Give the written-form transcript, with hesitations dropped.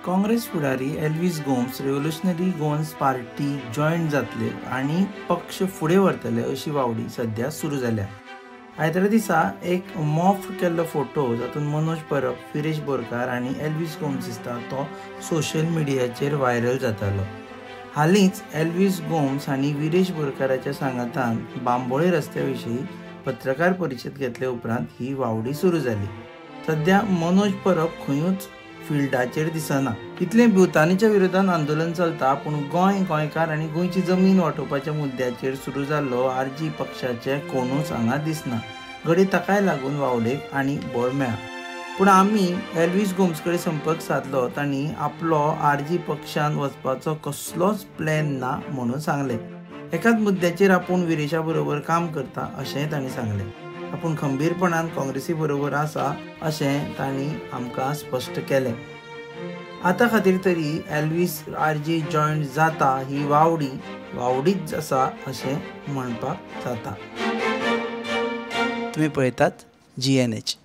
काँग्रेस फुडारी Elvis Gomes revolutionary Goans party joint जातले आणि पक्ष फुडें व्हरतले अशी वावडी सध्या सुरू जाल्या। आयतारा दिसा एक मॉफ केल्लो फोटो जातून मनोज परब, विरेश बोरकार आणि एल्विस गोम्स दिसता तो सोशल मिडियाचेर व्हायरल जातालो। हालींच एल्विस गोम्स आणि विरेश बोरकाराच्या सांगातान बांबोळे रस्त्या विशीं पत्रकार परिशद घेतले उपरांत ही वावडी सुरू जाली। सध्या मनोज परब खंयूच फिल्डाचेर दिसना। इतले भुतानीच्या विरोधात आंदोलन चलता, पूण गोंयकार आणि गोंयची जमीन वांटोवपाच्या मुद्द्याचेर सुरू जाल्लो आरजी पक्षाचे कोणूच हांगा दिसना। घडी ताकाय लागून वावडेक आनी बळ मेळ्ळा। पूण आमी एल्विस गोम्स कडेन संपर्क साधलो, तांणी आपलो आरजी पक्षान वचपाचो कसलोच प्लॅन ना म्हणून सांगले। एकाच मुद्द्याचेर आपूण विरेशा बरोबर काम करता अशेंय तांणी सांगले। आपूण खंबीरपणान काँग्रेसी बरोबर आसा अशें तांणी आमकां स्पश्ट केलें। आतां खातीर तरी एल्विस आरजी जॉयंट जाता ही वावडीच आसा अशें म्हणपाक जाता। तुमी पळयतात GNH।